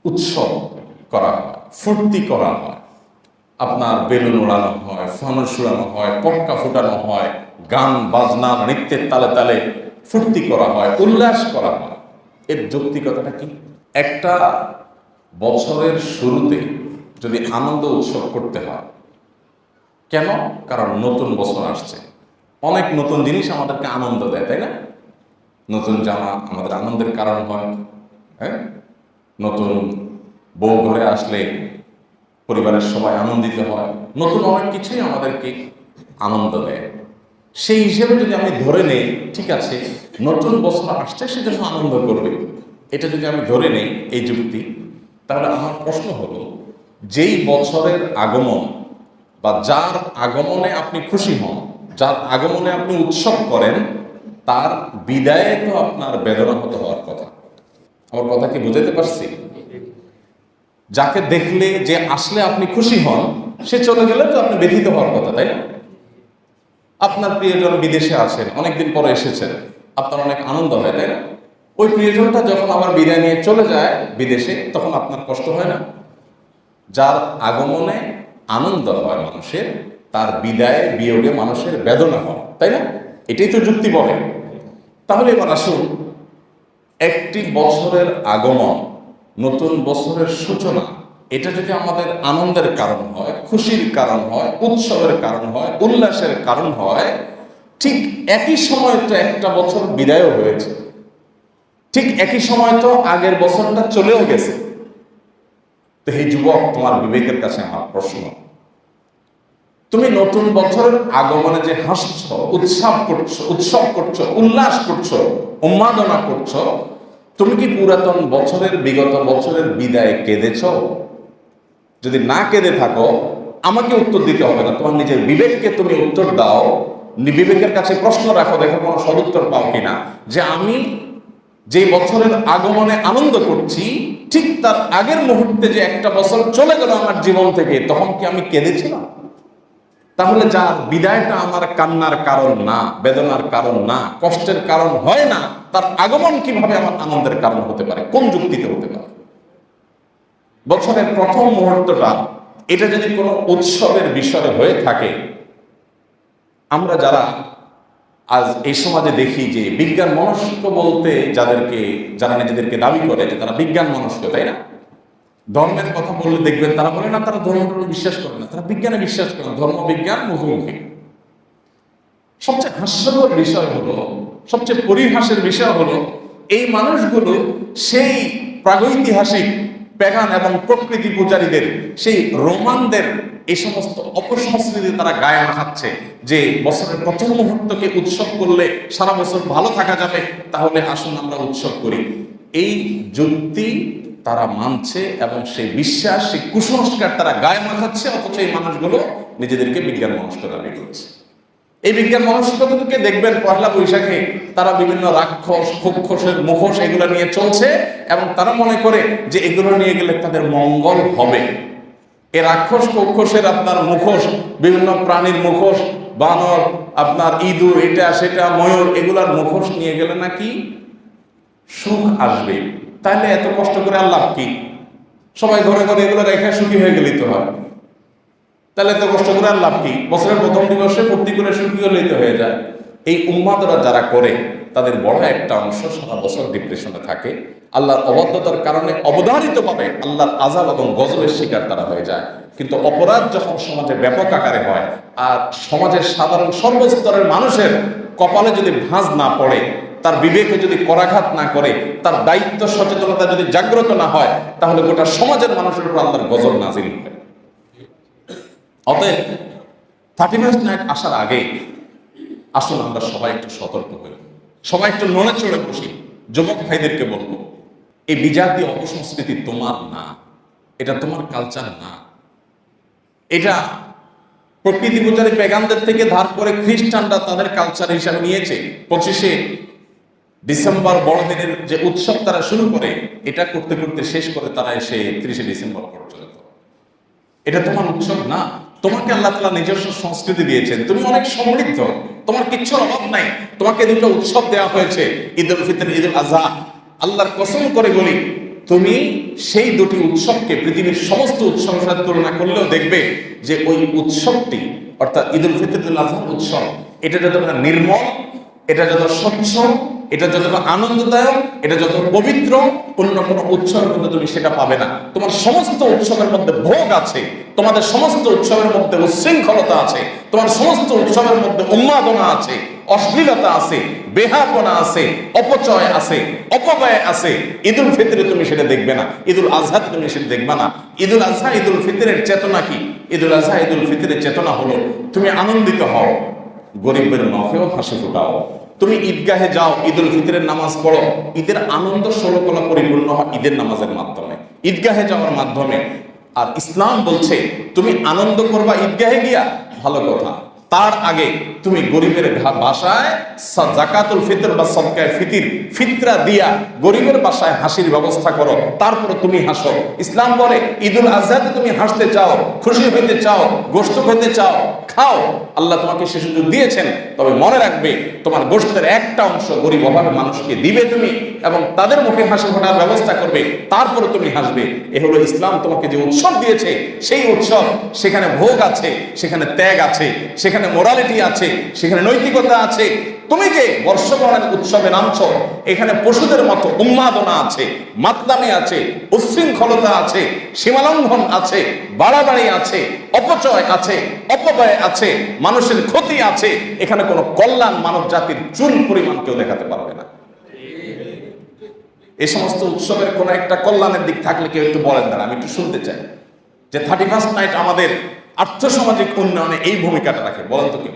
উৎসব করা হয়, ফুর্তি করা হয়, আপনার বেলুন ওড়ানো হয়, ফানুস উড়ানো হয়, পটকা ফুটানো হয়, গান বাজনা নৃত্যের তালে তালে ফুর্তি করা হয়, উল্লাস করা হয়, এর যৌক্তিকতাটা কি? একটা বছরের শুরুতে যদি আনন্দ উৎসব করতে হয়, কেন? কারণ নতুন বছর আসছে, অনেক নতুন জিনিস আমাদেরকে আনন্দ দেয়, তাই না? নতুন জামা আমাদের আনন্দের কারণ হয়, হ্যাঁ, নতুন বউ ঘরে আসলে পরিবারের সবাই আনন্দিত হয়, নতুন অনেক কিছুই আমাদেরকে আনন্দ দেয়। সেই হিসেবে যদি আমি ধরে নেই, ঠিক আছে, নতুন বছর আসছে সেজন্য আনন্দ করবে, এটা যদি আমি ধরে নেই এই যুক্তি, তাহলে আমার প্রশ্ন হলো, যেই বছরের আগমন বা যার আগমনে আপনি খুশি হন, যার আগমনে আপনি উৎসব করেন, তার বিদায়ে তো আপনার বেদনাহত হওয়ার কথা। আমার কথা কি বুঝাতে পারছি? যাকে দেখলে, যে আসলে আপনি খুশি হন, সে চলে গেলে তো আপনি ব্যথিত হওয়ার কথা, তাই না? আপনার প্রিয়জন বিদেশে আছেন, অনেকদিন পরে এসেছেন, আপনার অনেক আনন্দ হয়, তাই না? ওই প্রিয়জনটা যখন আবার বিদায় নিয়ে চলে যায় বিদেশে, তখন আপনার কষ্ট হয় না? যার আগমনে আনন্দ হয় মানুষের, তার বিদায়ে বিয়োগে মানুষের বেদনা হয়, তাই না? এটাই তো যুক্তি বলে। তাহলে এবার আসুন, একটি বছরের আগমন, নতুন বছরের সূচনা, এটা যদি আমাদের আনন্দের কারণ হয়, খুশির কারণ হয়, উৎসবের কারণ হয়, উল্লাসের কারণ হয়, ঠিক একই সময় তো একটা বছর বিদায়ও হয়েছে, ঠিক একই সময় তো আগের বছরটা চলেও গেছে। তো এই যুবক, তোমার বিবেকের কাছে আমার প্রশ্ন, তুমি নতুন বছরের আগমনে যে হাসছ, উৎসব করছো, উল্লাস করছো, উন্মাদনা করছো, তুমি কি পুরাতন বছরের, বিগত বছরের বিদায় কেঁদেছ? যদি না কেঁদে থাকো, আমাকে উত্তর দিতে হবে না, তোমার নিজের বিবেককে তুমি উত্তর দাও, বিবেকের কাছে প্রশ্ন রাখো, দেখো কোনো সদুত্তর পাও কিনা, যে আমি যে বছরের আগমনে আনন্দ করছি, ঠিক তার আগের মুহূর্তে যে একটা বছর চলে গেল আমার জীবন থেকে, তখন কি আমি কেঁদেছিলাম? তাহলে যার বিদায়টা আমার কান্নার কারণ না, বেদনার কারণ না, কষ্টের কারণ হয় না, তার আগমন কিভাবে আমার আনন্দের কারণ হতে পারে? কোন যুক্তিতে হতে পারে? বছরের প্রথম মুহূর্তটা এটা যদি কোনো উৎসবের বিষয় হয়ে থাকে, আমরা যারা আজ এই সমাজে দেখি যে বিজ্ঞান মনস্ক বলতে যারা নিজেদেরকে দাবি করে যে তারা বিজ্ঞান মনস্ক, তাই না? ধর্মের কথা বললে দেখবেন তারা বলে না, তারা ধর্ম বিশ্বাস করে না, তারা বিজ্ঞানে বিশ্বাস করে না, ধর্ম বিজ্ঞান মুখোমুখি। সবচেয়ে হাস্যকর বিষয় হলো, সবচেয়ে পরিহাসের বিষয় হলো, এই মানুষগুলো সেই প্রাগৈতিহাসিক প্যাগান এবং প্রকৃতি পূজারীদের, সেই রোমানদের এই সমস্ত অপসংস্কৃতি তারা গায়ে মাখাচ্ছে, যে বছরের প্রথম মুহূর্তকে উৎসব করলে সারা বছর ভালো থাকা যাবে, তাহলে আসুন আমরা উৎসব করি। এই যুক্তি তারা মানছে এবং সেই বিশ্বাস, সেই কুসংস্কার তারা গায়ে মাখাচ্ছে, অথচ এই মানুষগুলো নিজেদেরকে বিজ্ঞান মনস্ক দাবি করছে। এই বিজ্ঞান মনস্কতাকে দেখবেন পয়লা বৈশাখে তারা বিভিন্ন রাক্ষস, খোক্ষসের মুখোশ এগুলো নিয়ে চলছে, এবং তারা মনে করে যে এগুলো নিয়ে গেলে তাদের মঙ্গল হবে। এই রাক্ষস খোক্ষসের আপনার মুখোশ, বিভিন্ন প্রাণীর মুখোশ, বানর, আপনার ইঁদুর, এটা সেটা, ময়ূর, এগুলার মুখোশ নিয়ে গেলে নাকি সুখ আসবে। তাহলে এত কষ্ট করে আর লাভ কি? সবাই ঘরে ঘরে এগুলো রেখে সুখী হয়ে গেলেই তো হয়। তাহলে এত কষ্ট করে আর লাভ কি? বছরের প্রথম দিবসে ফুর্তি করে সুখী হলেই তো হয়ে যায়। এই উন্মাদরা যারা করে, তাদের বড় একটা অংশ সারা বছর ডিপ্রেশনে থাকে, আল্লাহর অবাধ্যতার কারণে অবধারিতভাবে আল্লাহর আযাব এবং গজবের শিকার তারা হয়ে যায়। কিন্তু অপরাধ যখন সমাজে ব্যাপক আকারে হয়, আর সমাজের সাধারণ সর্বস্তরের মানুষের কপালে যদি ভাঁজ না পড়ে, তার বিবেকে যদি করাঘাত না করে, তার দায়িত্ব সচেতনতা যদি জাগ্রত না হয়, তাহলে গোটা সমাজের মানুষের উপর আল্লাহর গজব নাজিল হয়। অতএব 31st নাইট আসার আগে আসুন আমরা সবাই একটু সতর্ক হই, সবাই একটু নড়ে চড়ে বসি। যুবক ভাইদেরকে বলবো, এই বিজাতীয় অপসংস্কৃতি তোমার না, এটা তোমার কালচার না। এটা প্রকৃতি পূজারী পেগানদের থেকে ধার করে খ্রিস্টানরা তাদের কালচার হিসাবে নিয়েছে। 25শে ডিসেম্বর বড়দিনের যে উৎসব তারা শুরু করে, এটা করতে করতে শেষ করে তারা এসে 30শে ডিসেম্বর পর্যন্ত। এটা তোমার উৎসব না। তোমাকে আল্লাহ তাআলা নিজস্ব সংস্কৃতি দিয়েছেন, তুমি অনেক সমৃদ্ধ, তোমার কিচ্ছুর অভাব নাই। তোমাকে দুটো উৎসব দেওয়া হয়েছে, ঈদ উল ফিতর, ঈদ উল আযহা। আল্লাহর কসম করে বলি, তুমি সেই দুটি উৎসবকে পৃথিবীর সমস্ত উৎসবের সাথে তুলনা করলেও দেখবে যে ওই উৎসবটি, অর্থাৎ ঈদ উল ফিতর, ঈদ উল আযহার উৎসব, এটা যতটা নির্মল, এটা যত স্বচ্ছ, এটা যতটা আনন্দদায়ক, এটা যত পবিত্র, অন্য কোনো উৎসবের মধ্যে তুমি সেটা পাবে না। তোমার সমস্ত উৎসবের মধ্যে ভোগ আছে, তোমাদের সমস্ত উৎসবের মধ্যে উচ্ছৃঙ্খলতা আছে, তোমার সমস্ত উৎসবের মধ্যে উন্মাদনা আছে, অশ্লীলতা আছে, বেহাপনা আছে, অপচয় আছে, অপব্যয় আছে। ঈদুল ফিতরে তুমি সেটা দেখবে না, ঈদুল আজহাতে তুমি সেটা দেখবে না। ঈদুল আজহা ঈদুল ফিতরের চেতনা কি? ঈদুল আজহা ঈদুল ফিতরের চেতনা হলো তুমি আনন্দিত হও, গরিবের মুখেও হাসি ফোটাও। তুমি ঈদগাহে যাও, ঈদুল ফিতরের নামাজ পড়ো, ঈদের আনন্দ ষোলকলা পরিপূর্ণ হয় ঈদের নামাজের মাধ্যমে, ঈদগাহে যাওয়ার মাধ্যমে। আর ইসলাম বলছে তুমি আনন্দ করবা ঈদগাহে গিয়া, ভালো কথা, তার আগে তুমি গরিবের বাসায় জাকাতুল ফিতর বা সদকায়ে ফিতির ফিতরা দিয়া গরিবের বাসায় হাসির ব্যবস্থা করো, তারপর তুমি হাসো। ইসলাম বলে ঈদুল আজহাতে তুমি হাসতে চাও, খুশি হইতে চাও, গোশত খেতে চাও, খাও, আল্লাহ তোমাকে সে সুযোগ দিয়েছেন। তবে মনে রাখবে তোমার গোশতের একটা অংশ গরিব অভাবে মানুষকে দিবে তুমি, এবং তাদের মুখে হাসি ফোটার ব্যবস্থা করবে, তারপরে তুমি হাসবে। এ হলো ইসলাম তোমাকে যে উৎসব দিয়েছে, সেই উৎসব। সেখানে ভোগ আছে, সেখানে ত্যাগ আছে, সেখানে মোরালিটি আছে, সেখানে নৈতিকতা আছে। তুমি যে বর্ষবরণের উৎসবে নামছো, এখানে পশুদের মতো উন্মাদনা আছে, মাতলামি আছে, উচ্ছৃঙ্খলতা আছে, সীমালঙ্ঘন আছে, বাড়াবাড়ি আছে, অপচয় আছে, অপব্যয় আছে, মানুষের ক্ষতি আছে। এখানে কোনো কল্যাণ মানব জাতির চুল পরিমাণ কেউ দেখাতে পারবে না। এই সমস্ত উৎসবের কোন একটা কল্যাণের দিক থাকলে কেউ একটু বলেন, দাঁড়া আমি একটু শুনতে চাই যে 31st নাইট আমাদের আর্থসামাজিক উন্নয়নে এই ভূমিকাটা রাখে, বলেন তো কেউ?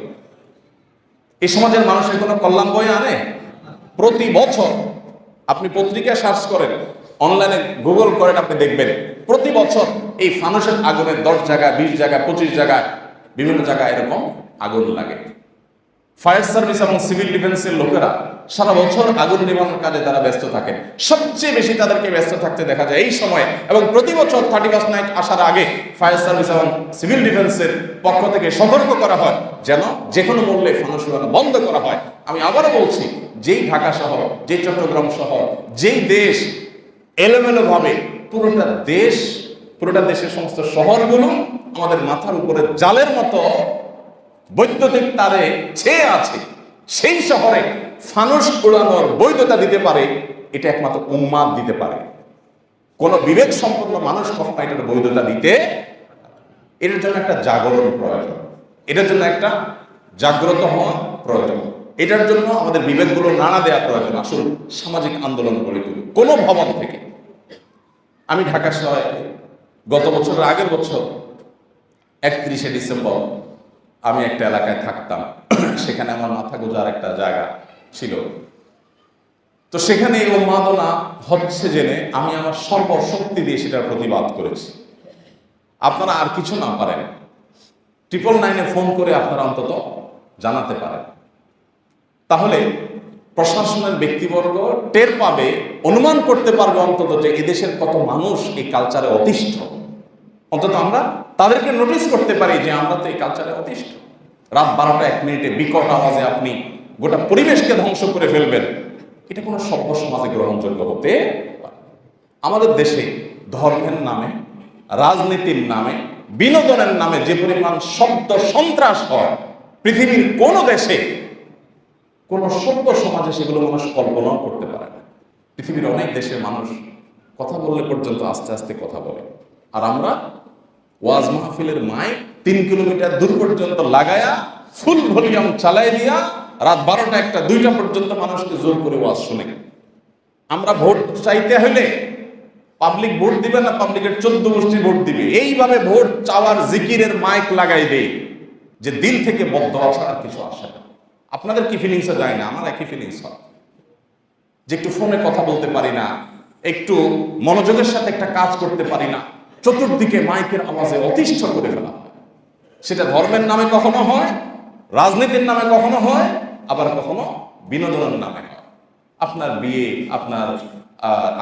এই সমাজের মানুষের কোনো কল্যাণ বই আনে? প্রতি বছর আপনি পত্রিকায় সার্চ করেন, অনলাইনে গুগল করেন, আপনি দেখবেন প্রতি বছর এই ফানুসের আগুনের 10 জায়গায়, 20 জায়গায়, 25 জায়গায়, বিভিন্ন জায়গায় এরকম আগুন লাগে। ফায়ার সার্ভিস এবং সিভিল ডিফেন্সের লোকেরা সারা বছর আগুন নিবারণের কাজে তারা ব্যস্ত থাকেন। সবচেয়ে বেশি তাদেরকে ব্যস্ত থাকতে দেখা যায় এই সময়ে, এবং প্রতি বছর 31st নাইট আসার আগে ফায়ার সার্ভিস এবং সিভিল ডিফেন্সের পক্ষ থেকে সতর্ক করা হয় যেন যে কোনো মূল্যে ফানুস উড়ানো বন্ধ করা হয়। আমি আবারও বলছি, যেই ঢাকা শহর, যেই চট্টগ্রাম শহর, যেই দেশ এলোমেলো ভাবে পুরোটা দেশের সমস্ত শহরগুলো আমাদের মাথার উপরে জালের মতো বৈদ্যুতিক তারে ছেয়ে আছে, সেই শহরে ফানুস উড়ানোর বৈধতা দিতে পারে, এটা একমাত্র উম্মাদ দিতে পারে। কোন বিবেক সম্পন্ন মানুষ কখনো এটার বৈধতা দিতে। এটার জন্য একটা জাগরণ প্রয়োজন, এটার জন্য একটা জাগ্রত হওয়া প্রয়োজন, এটার জন্য আমাদের বিবেকগুলো নাড়া দেওয়া প্রয়োজন। আসল সামাজিক আন্দোলন গড়ে তুলি কোনো ভবন থেকে। আমি ঢাকা শহরে গত বছরের আগের বছর 31শে ডিসেম্বর আমি একটা এলাকায় থাকতাম, সেখানে আমার মাথা গোজার একটা জায়গা ছিল। তো সেখানে এই উন্মাদনা হচ্ছে জেনে আমি আমার সর্বশক্তি দিয়ে সেটার প্রতিবাদ করেছি। আপনারা আর কিছু না পারেন, 999-এ ফোন করে আপনারা অন্তত জানাতে পারেন, তাহলে প্রশাসনের ব্যক্তিবর্গ টের পাবে, অনুমান করতে পারবে অন্তত যে এদেশের কত মানুষ এই কালচারে অতিষ্ঠ। অন্তত আমরা তাদেরকে নোটিস করতে পারি যে আমরা তো এই কালচারে অতিষ্ঠ। রাত 12টা 1 মিনিটে বিকট আওয়াজে আপনি গোটা পরিবেশকে ধ্বংস করে ফেলবেন, এটা কোনো সভ্য সমাজে গ্রহণযোগ্য হতে পারে। আমাদের দেশে ধর্মের নামে, রাজনীতির নামে, বিনোদনের নামে যে পরিমাণ শব্দ সন্ত্রাস হয়, পৃথিবীর কোন দেশে, কোন সভ্য সমাজে সেগুলো মানুষ কল্পনাও করতে পারে না। পৃথিবীর অনেক দেশের মানুষ কথা বললে পর্যন্ত আস্তে আস্তে কথা বলে, আর আমরা ওয়াজ মাহফিলের মাইক 3 কিলোমিটার দূর পর্যন্ত লাগায়া ফুল ভলিউম চালাই দিয়া রাত 12টা 1টা 2টা পর্যন্ত মানুষকে জোর করে ওয়াজ শুনে। আমরা ভোট চাইতে হলে পাবলিক ভোট দিবে না, পাবলিকের 14 গোষ্ঠী ভোট দিবে, এইভাবে ভোট চাওয়ার জিকিরের মাইক লাগাই দেয় যে দিল থেকে বদদোয়া ছাড়া আর কিছু আসে না। আপনাদের কি ফিলিংসে যায় না? আমার একই ফিলিংস হয় যে একটু ফোনে কথা বলতে পারি না, একটু মনোযোগের সাথে একটা কাজ করতে পারি না, চতুর্দিকে মাইকের আওয়াজে অতিষ্ঠ করে ফেলা হয়। সেটা ধর্মের নামে কখনো হয়, রাজনীতির নামে কখনো হয়, আবার কখনো বিনোদনের নামে হয়। আপনার বিয়ে, আপনার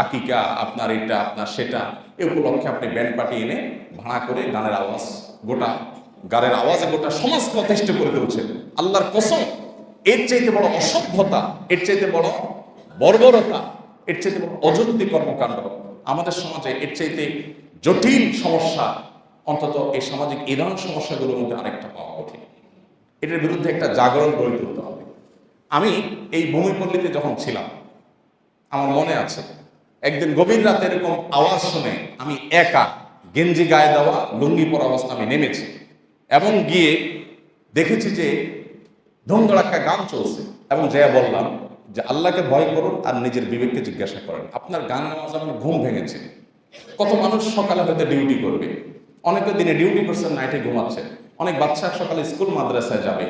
আকিকা, আপনার এটা, আপনার সেটা, এ উপলক্ষে আপনি ব্যান্ড পার্টি এনে ভাড়া করে গানের আওয়াজে গোটা সমাজকে অতিষ্ঠ করে তুলছে। আল্লাহর কসম, এর চাইতে বড় অসভ্যতা, এর চাইতে বড় বর্বরতা, এর চাইতে বড় অযৌক্তিক কর্মকাণ্ড আমাদের সমাজে, এর চাইতে জটিল সমস্যা অন্তত এই সামাজিক এই ধরনের সমস্যাগুলোর মধ্যে আরেকটা পাওয়া কঠিন। এটার বিরুদ্ধে একটা জাগরণ গড়ে তুলতে হবে। আমি এই ভূমিপল্লীতে যখন ছিলাম, আমার মনে আছে একদিন গভীর রাতে এরকম আওয়াজ শুনে আমি একা গেঞ্জি গায়ে দেওয়া লুঙ্গি পরা অবস্থা আমি নেমেছি এবং গিয়ে দেখেছি যে ধুমধড়াক্কা গান চলছে এবং যাইয়া বললাম যে আল্লাহকে ভয় করুন আর নিজের বিবেককে জিজ্ঞাসা করেন। আপনার গান নামাজ আমার ঘুম ভেঙেছে। কত মানুষ সকালে হয়তো ডিউটি করবে, অনেকে দিনে ডিউটি করছেন, নাইটে ঘুমাচ্ছে, অনেক বাচ্চা সকালে স্কুল মাদ্রাসায় যাবে,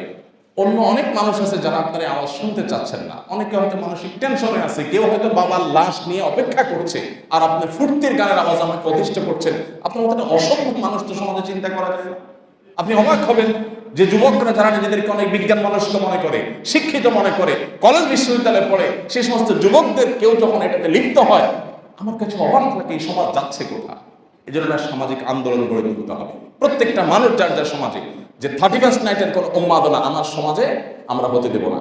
অন্য অনেক মানুষ আছে যারা আপনার এই আওয়াজ শুনতে চাচ্ছেন না। অনেকে হয়তো মানসিক টেনশনে আছে, কেউ হয়তো বাবার লাশ নিয়ে অপেক্ষা করছে, আর আপনি ফুর্তির গানের আওয়াজ আমাকে অতিষ্ঠ করছেন। আপনার মতো একটা অসম্ভব মানুষ তো সমাজে চিন্তা করা যায় না। আপনি অবাক হবেন যে যুবকরা যারা নিজেদেরকে অনেক বিজ্ঞান মনস্ক মনে করে, শিক্ষিত মনে করে, কলেজ বিশ্ববিদ্যালয়ে পড়ে, সেই সমস্ত যুবকদের কেউ যখন এটাতে লিপ্ত হয়, আমার কাছে অবাক লাগে এই সমাজ যাচ্ছে কোথায়। এই জন্য সামাজিক আন্দোলন গড়ে তুলতে হবে। প্রত্যেকটা মানুষ যার যার সমাজে, যে 31st নাইটের কোনো উন্মাদনা আমার সমাজে আমরা হতে দেব না।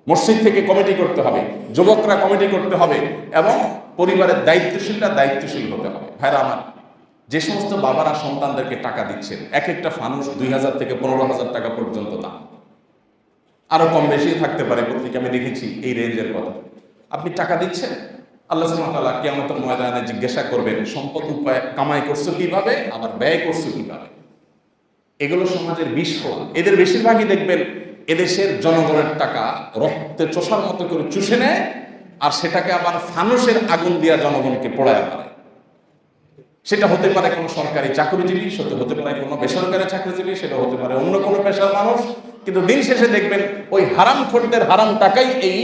মসজিদ থেকে কমিটি করতে হবে, যুবকরা কমিটি করতে হবে এবং পরিবারের দায়িত্বশীলরা দায়িত্বশীল হতে হবে। ভাইরা আমার, যে সমস্ত বাবারা সন্তানদেরকে টাকা দিচ্ছেন, এক একটা ফানুস 2000 থেকে 15,000 টাকা পর্যন্ত দাম, আরো কম বেশি থাকতে পারে, পত্রিকা আমি দেখেছি এই রেঞ্জের কথা। আপনি টাকা দিচ্ছেন, আল্লাহ সুবহানাহু ওয়া তাআলা কিয়ামতের ময়দানে জিজ্ঞাসা করবেন সম্পদ উপায় কামাই করছো কিভাবে, আবার ব্যয় করছো কিভাবে। এগুলো সমাজের বিস্ফোরণ। এদের বেশিরভাগই দেখবেন এদেশের জনগণের টাকা রক্তে চোষার মতো করে চুষে নেয়, আর সেটাকে আবার ফানুসের আগুন দিয়া জনগণকে পোড়ায় মারে। সেটা হতে পারে কোনো সরকারি চাকরিজীবী, সেটা হতে পারে কোনো বেসরকারি চাকরিজীবী, সেটা হতে পারে অন্য কোনো পেশার মানুষ। কিন্তু দিন শেষে দেখবেন ওই হারামখোরদের হারাম টাকাই এই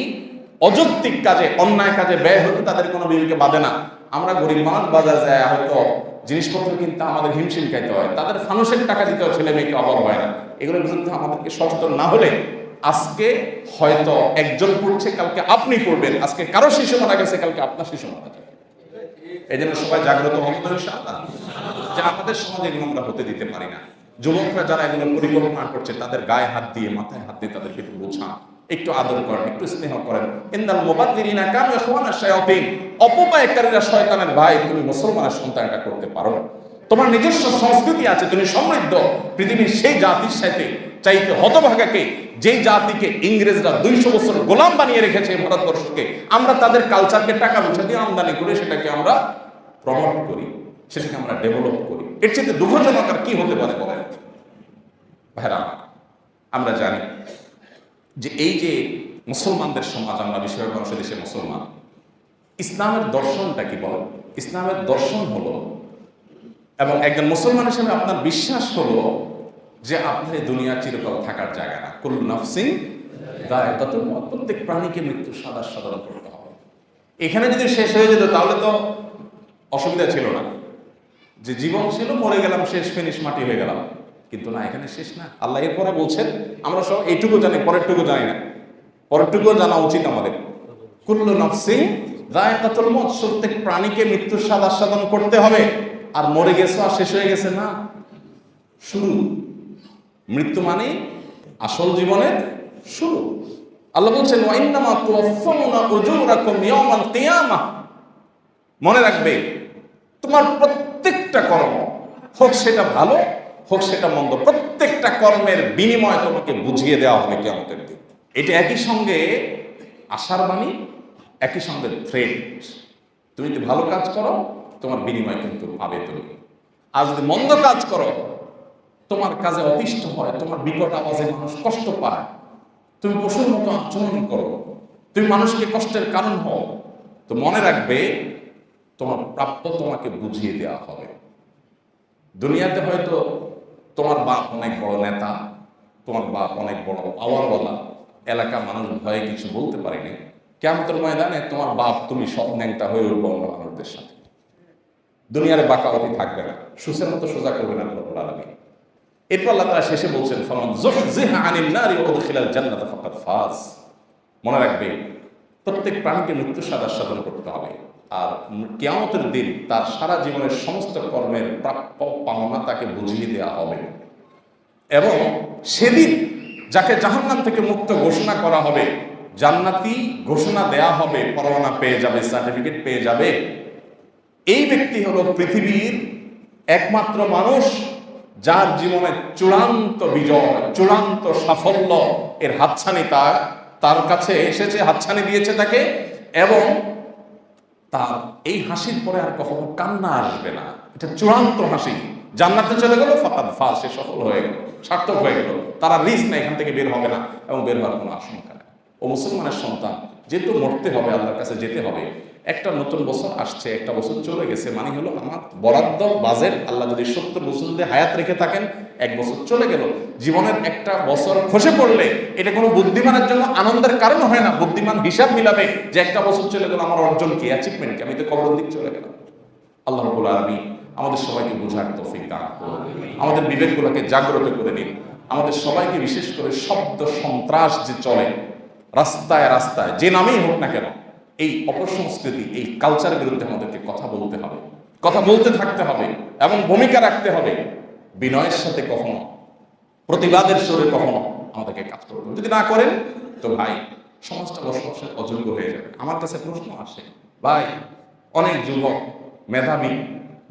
অযৌক্তিক কাজে, অন্যায় কাজে ব্যয় হতে তাদের কোনো বিবেকে বাঁধে না। আমরা গরিব মানুষ বাজার যায় হয়তো জিনিসপত্র কিনতে আমাদের হিমশিম খাইতে হয়, তাদের ফানুসের টাকা দিতেও ছেলে মেয়েকে অভাব হয় না। এগুলোর বিরুদ্ধে আমাদেরকে সচেতন না হলে আজকে হয়তো একজন পড়ছে, কালকে আপনি পড়বেন। আজকে কারো শিশু মারা গেছে, কালকে আপনার শিশু মারা যাবে। এই জন্য সবাই জাগ্রত হব ইনশাআল্লাহ, যে আমাদের সমাজে এগুলো আমরা হতে দিতে পারি না। যুবকরা যারা এগুলো পরিকল্পনা করছে, তাদের গায়ে হাত দিয়ে, মাথায় হাত দিয়ে তাদেরকে একটু বোঝান, একটু আদর করেন, একটু স্নেহ করেন। ইন্নাল মুবাদদিরিনা কানু ইখওয়ানাশ শায়াতিন, অপব্যয়কারীরা শয়তানের ভাই। তুমি মুসলমানের সন্তান এটা করতে পারো না। তোমার নিজস্ব সংস্কৃতি আছে, তুমি সমৃদ্ধ। পৃথিবীর সেই জাতির সাথে চাইতে হতভাগাকে, যেই জাতিকে ইংরেজরা 200 বছর গোলাম বানিয়ে রেখেছে ভারতবর্ষকে, আমরা তাদের কালচারকে টাকা পয়সা দিয়ে আমদানি করে সেটাকে আমরা প্রমোট করি, সেটাকে আমরা ডেভেলপ করি। এর চেয়ে দুঃখজনক আর কি হতে পারে বলেন ভাইরা? আমরা জানি যে এই যে মুসলমানদের সমাজ, আমরা বেশিরভাগ মানুষের দেশে মুসলমান, ইসলামের দর্শনটা কি বলেন? ইসলামের দর্শন হলো, এবং একজন মুসলমান হিসেবে আপনার বিশ্বাস হলো যে আপনার এই দুনিয়া চিরকাল থাকার জায়গা না। কুল্লু নাফসিন যায়কাতুল মউত, প্রত্যেক প্রাণীকে মৃত্যু সাধারণ করতে হবে। এখানে যদি শেষ হয়ে যেত তাহলে তো অসুবিধা ছিল না, যে জীবন ছিল, মরে গেলাম, শেষ, ফিনিশ, মাটি হয়ে গেলাম। কিন্তু না, এখানে শেষ না। আল্লাহ এরপরে বলছেন, আমরা সব এইটুকু জানি, পরেরটুকু জানি না। পরেরটুকুও জানা উচিত আমাদের। কুল্লু নাফসিন যায়কাতুল মউত, প্রত্যেক প্রাণীকে মৃত্যুর স্বাদ আস্বাদন করতে হবে। আর মরে গেছে আর শেষ হয়ে গেছে না, শুরু। মৃত্যু মানে আসল জীবনের শুরু। আল্লাহ বলছেন ওয়া ইন্নামা তুওয়াফাউনা উজুরাকুম ইয়াওমাল কিয়ামাহ, মনে রাখবে তোমার প্রত্যেকটা কর্ম, হোক সেটা ভালো হোক সেটা মন্দ, প্রত্যেকটা কর্মের বিনিময় তোমাকে বুঝিয়ে দেওয়া হবে কিয়ামতের দিন। এটা একই সঙ্গে আশার বাণী, একই সঙ্গে থ্রেট। তুমি যদি ভালো কাজ করো তোমার বিনিময় কিন্তু পাবে তুমি, আর যদি মন্দ কাজ করো, তোমার কাজে অতিষ্ঠ হয়, তোমার বিকট আওয়াজে মানুষ কষ্ট পায়, তুমি পশুর মতো আচরণ করো, তুমি মানুষকে কষ্টের কারণ হও, তো মনে রাখবে তোমার প্রাপ্য তোমাকে বুঝিয়ে দেওয়া হবে। দুনিয়াতে হয়তো তোমার বাপ অনেক বড় নেতা, তোমার বাপ অনেক বড় পাওয়ারওয়ালা, এলাকা মানুষ ভয়ে কিছু বলতে পারেনি। কিয়ামতের ময়দানে তোমার বাপ তুমি সব ন্যাংটা হয়ে উঠবো অন্য মানুষদের সাথে। দুনিয়ার বাঁকাওয়াতি থাকবে না, সুসের মতো সোজা করবে না রব্বুল আলামিন। এরপর আল্লাহ তাআলা শেষে বলছেন ফামান যুহযিহা আনিন নারি ওয়া উদখিলাল জান্নাতা ফাকাদ ফাজ। মনে রাখবে প্রত্যেক প্রাণীকে মৃত্যুর স্বাদ আস্বাদন করতে হবে, আর কিয়ামতের দিন তার সারা জীবনের সমস্ত কর্মের প্রাপ্য পাওনা তাকে বুঝিয়ে দেওয়া হবে। এবং সেদিন যাকে জাহান্নাম থেকে মুক্ত ঘোষণা করা হবে, জান্নাতি ঘোষণা দেয়া হবে, পরোয়ানা পেয়ে যাবে, সার্টিফিকেট পেয়ে যাবে, এই ব্যক্তি হলো পৃথিবীর একমাত্র মানুষ যার জীবনে চূড়ান্ত বিজয়, চূড়ান্ত সাফল্য এর হাতছানি তার তার কাছে এসেছে, হাতছানি দিয়েছে তাকে, এবং তার এই হাসির পরে আর কখনো কান্না আসবে না। এটা চূড়ান্ত হাসি। জান্নাতে চলে গেল, ফাকাদ ফাজ, সে সফল হয়ে গেল, সার্থক হয়ে গেল। তারা রিস্ক না, এখান থেকে বের হবে না এবং বের হওয়ার কোনো আশঙ্কা নেই। ও মুসলমানের সন্তান, যেহেতু মরতে হবে, আল্লাহর কাছে যেতে হবে, একটা নতুন বছর আসছে, একটা বছর চলে গেছে, মানে হলো আমার বরাদ্দ বাজেট, আল্লাহ যদি 70 বছর দিয়ে হায়াত রেখে থাকেন, এক বছর চলে গেল। জীবনের একটা বছর খসে পড়লে এটা কোনো বুদ্ধিমানের জন্য আনন্দের কারণ হয় না। বুদ্ধিমান হিসাব মিলাবে যে একটা বছর চলে গেল, আমার অর্জন কি, অ্যাচিভমেন্ট কি, আমি তো কবরের দিক চলে গেলাম। আল্লাহ রাব্বুল আলামিন আমাদের সবাইকে বোঝার তৌফিক দান করুন, আমাদের বিবেকগুলোকে জাগ্রত করে দিন, আমাদের সবাইকে, বিশেষ করে শব্দ সন্ত্রাস যে চলে রাস্তায় রাস্তায়, যে নামেই হোক না কেন, এই অপসংস্কৃতি, এই কালচারের বিরুদ্ধে আমাদেরকে কথা বলতে হবে, কথা বলতে থাকতে হবে এবং ভূমিকা রাখতে হবে। বিনয়ের সাথে কখনো, প্রতিবাদের সুরে কখনো আমাদেরকে কাজ করতে হবে। যদি না করেন তো ভাই, সমাজটা বসবাসের অযোগ্য হয়ে যাবে। আমার কাছে প্রশ্ন আসে, ভাই অনেক যুবক মেধাবী,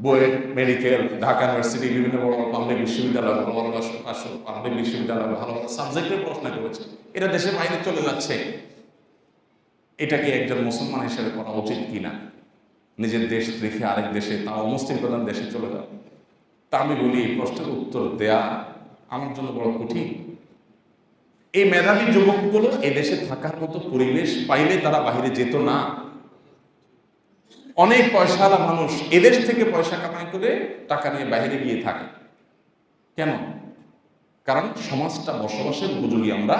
বুয়েট, মেডিকেল, ঢাকা ইউনিভার্সিটি, বিভিন্ন বড় পাবলিক বিশ্ববিদ্যালয়, ভালো ভালো পাবলিক বিশ্ববিদ্যালয়, ভালো ভালো সাবজেক্টে পড়াশোনা করেছে, এরা দেশের বাইরে চলে যাচ্ছে। এটাকে একজন মুসলমান হিসেবে করা উচিত কিনা? নিজের দেশ রেখে আরেক দেশে, তাও মুসলিম প্রধান দেশে চলে যাও। তা আমি বলি, এই প্রশ্নের উত্তর দেয়া আমার জন্য বড় কঠিন। এই মেধাবী যুবকগুলো এদেশে থাকার মতো পরিবেশ পাইলে তারা বাহিরে যেত না। অনেক পয়সাওয়ালা মানুষ এদেশ থেকে পয়সা কামাই করে টাকা নিয়ে বাইরে গিয়ে থাকে। কেন? কারণ সমাজটা বসবাসের উপযোগী আমরা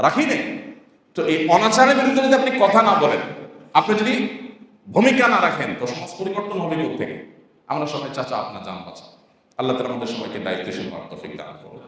রাখি নাই। তো এই অনাচারের বিরুদ্ধে যদি আপনি কথা না বলেন, আপনি যদি ভূমিকা না রাখেন, তো সমাজ পরিবর্তন হবে কোথা থেকে? আমরা সবাই চাচা আপনার জান বাঁচা। আল্লাহ তাআলা আমাদের সবাইকে দায়িত্বশীল হওয়ার তৌফিক দান করুন।